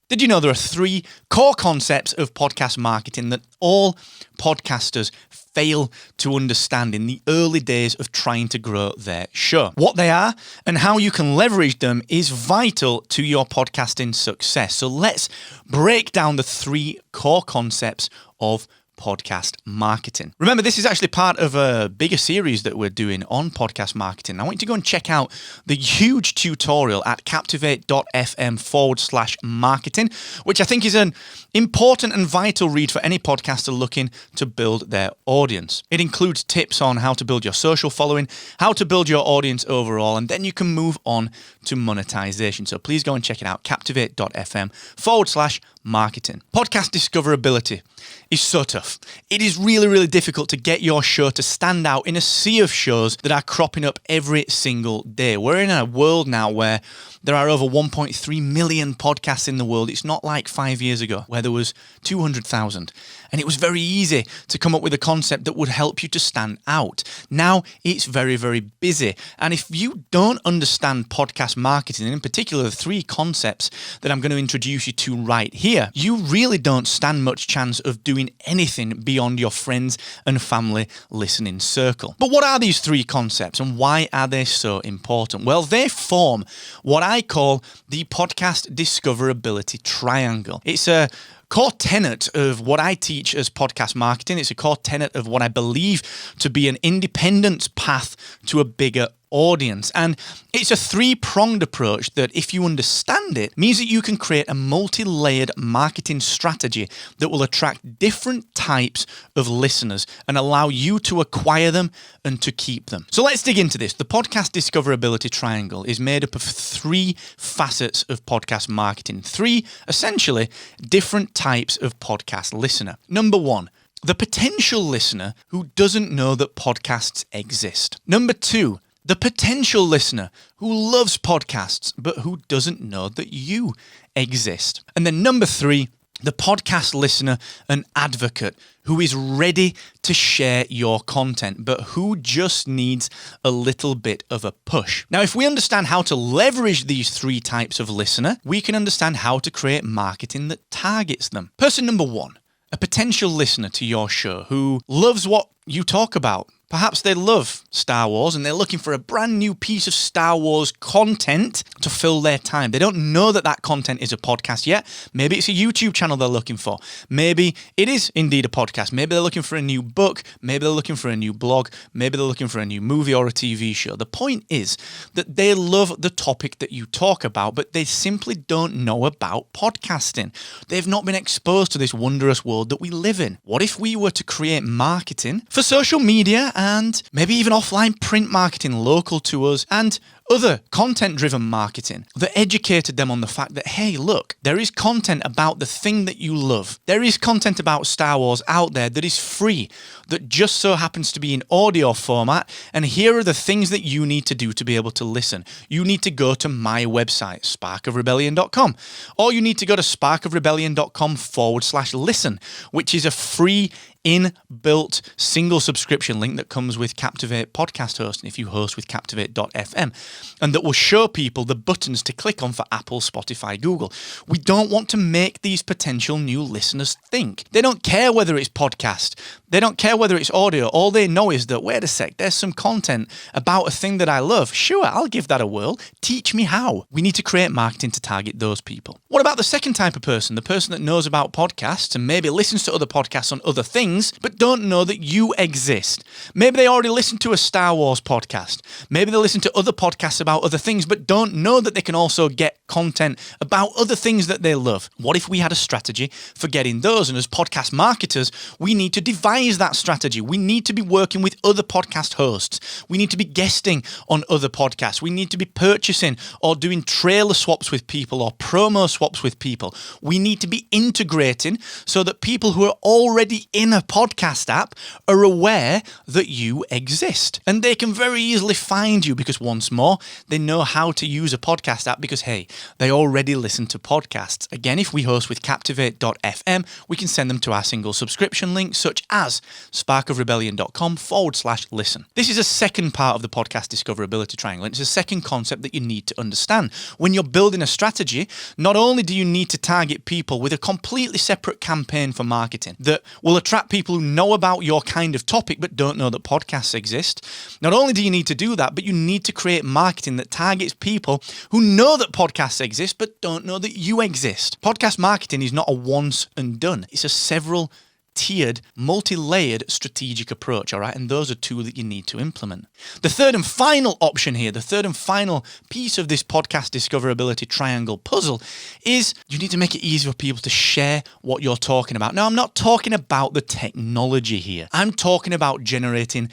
Did you know there are 3 core concepts of podcast marketing that all podcasters fail to understand in the early days of trying to grow their show? What they are and how you can leverage them is vital to your podcasting success. So let's break down the 3 core concepts of podcast marketing. Remember, this is actually part of a bigger series that we're doing on podcast marketing. I want you to go and check out the huge tutorial at captivate.fm/marketing, which I think is an important and vital read for any podcaster looking to build their audience. It includes tips on how to build your social following, how to build your audience overall, and then you can move on to monetization. So please go and check it out, captivate.fm/marketing. Podcast discoverability is so tough. It is really, really difficult to get your show to stand out in a sea of shows that are cropping up every single day. We're in a world now where there are over 1.3 million podcasts in the world. It's not like 5 years ago where there was 200,000. And it was very easy to come up with a concept that would help you to stand out. Now it's very, very busy. And if you don't understand podcast marketing, and in particular the 3 concepts that I'm going to introduce you to right here, you really don't stand much chance of doing anything beyond your friends and family listening circle. But what are these 3 concepts and why are they so important? Well, they form what I call the podcast discoverability triangle. It's a core tenet of what I teach as podcast marketing. It's a core tenet of what I believe to be an independent path to a bigger audience. And it's a 3-pronged approach that, if you understand it, means that you can create a multi-layered marketing strategy that will attract different types of listeners and allow you to acquire them and to keep them. So let's dig into this. The podcast discoverability triangle is made up of 3 facets of podcast marketing, 3 essentially different types of podcast listener. Number 1, the potential listener who doesn't know that podcasts exist. Number 2, the potential listener who loves podcasts but who doesn't know that you exist. And then number 3, the podcast listener and advocate who is ready to share your content but who just needs a little bit of a push. Now, if we understand how to leverage these 3 types of listener, we can understand how to create marketing that targets them. Person number 1, a potential listener to your show who loves what you talk about. Perhaps they love Star Wars and they're looking for a brand new piece of Star Wars content to fill their time. They don't know that that content is a podcast yet. Maybe it's a YouTube channel they're looking for. Maybe it is indeed a podcast. Maybe they're looking for a new book. Maybe they're looking for a new blog. Maybe they're looking for a new movie or a TV show. The point is that they love the topic that you talk about, but they simply don't know about podcasting. They've not been exposed to this wondrous world that we live in. What if we were to create marketing for social media and maybe even offline print marketing local to us and other content-driven marketing that educated them on the fact that, hey, look, there is content about the thing that you love. There is content about Star Wars out there that is free, that just so happens to be in audio format, and here are the things that you need to do to be able to listen. You need to go to my website, sparkofrebellion.com, or you need to go to sparkofrebellion.com/listen, which is a free inbuilt single subscription link that comes with Captivate podcast hosting if you host with captivate.fm, and that will show people the buttons to click on for Apple, Spotify, Google. We don't want to make these potential new listeners think. They don't care whether it's podcast. They don't care whether it's audio. All they know is that, wait a sec, there's some content about a thing that I love. Sure, I'll give that a whirl. Teach me how. We need to create marketing to target those people. What about the second type of person? The person that knows about podcasts and maybe listens to other podcasts on other things, but don't know that you exist. Maybe they already listen to a Star Wars podcast. Maybe they listen to other podcasts about other things, but don't know that they can also get content about other things that they love. What if we had a strategy for getting those? And as podcast marketers, we need to devise that strategy. We need to be working with other podcast hosts. We need to be guesting on other podcasts. We need to be purchasing or doing trailer swaps with people or promo swaps with people. We need to be integrating so that people who are already in a podcast app are aware that you exist. And they can very easily find you because, once more, they know how to use a podcast app because, hey, they already listen to podcasts. Again, if we host with captivate.fm, we can send them to our single subscription link, such as as sparkofrebellion.com/listen. This is a second part of the podcast discoverability triangle. It's a second concept that you need to understand. When you're building a strategy, not only do you need to target people with a completely separate campaign for marketing that will attract people who know about your kind of topic but don't know that podcasts exist. Not only do you need to do that, but you need to create marketing that targets people who know that podcasts exist but don't know that you exist. Podcast marketing is not a once and done. It's a several tiered, multi-layered strategic approach, all right? And those are two that you need to implement. The third and final option here, the third and final piece of this podcast discoverability triangle puzzle is you need to make it easy for people to share what you're talking about. Now, I'm not talking about the technology here. I'm talking about generating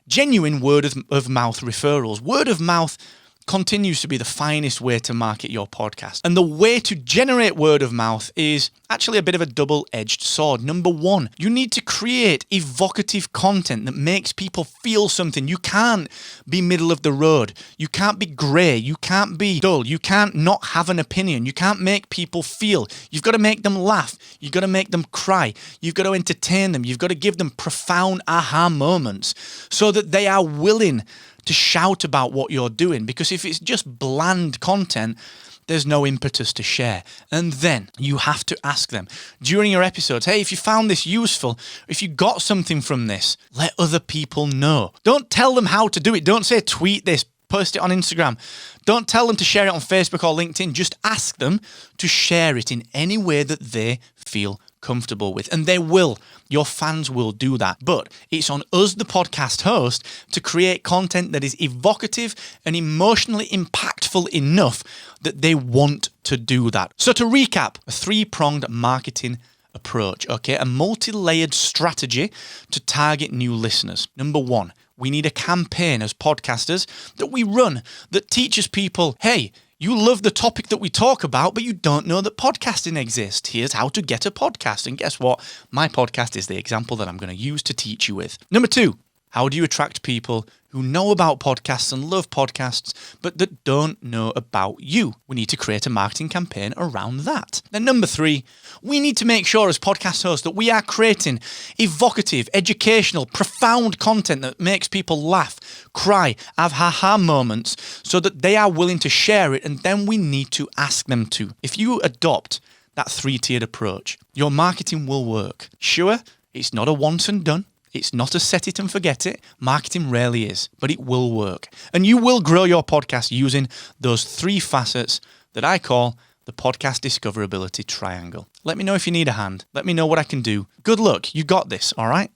genuine word of mouth referrals. Word of mouth continues to be the finest way to market your podcast. And the way to generate word of mouth is actually a bit of a double-edged sword. Number one, you need to create evocative content that makes people feel something. You can't be middle of the road. You can't be grey. You can't be dull. You can't not have an opinion. You can't make people feel. You've got to make them laugh. You've got to make them cry. You've got to entertain them. You've got to give them profound aha moments so that they are willing to shout about what you're doing, because if it's just bland content, there's no impetus to share. And then you have to ask them during your episodes, hey, if you found this useful, if you got something from this, let other people know. Don't tell them how to do it. Don't say tweet this, post it on Instagram. Don't tell them to share it on Facebook or LinkedIn. Just ask them to share it in any way that they feel comfortable with. And they will. Your fans will do that. But it's on us, the podcast host, to create content that is evocative and emotionally impactful enough that they want to do that. So to recap, a three-pronged marketing approach, okay? A multi-layered strategy to target new listeners. Number one, we need a campaign as podcasters that we run that teaches people, hey, you love the topic that we talk about, but you don't know that podcasting exists. Here's how to get a podcast. And guess what? My podcast is the example that I'm going to use to teach you with. Number two, how do you attract people who know about podcasts and love podcasts, but that don't know about you? We need to create a marketing campaign around that. Then number three, we need to make sure as podcast hosts that we are creating evocative, educational, profound content that makes people laugh, cry, have ha-ha moments so that they are willing to share it, and then we need to ask them to. If you adopt that three-tiered approach, your marketing will work. Sure, it's not a once and done. It's not a set it and forget it. Marketing rarely is, but it will work. And you will grow your podcast using those three facets that I call the podcast discoverability triangle. Let me know if you need a hand. Let me know what I can do. Good luck. You got this, all right?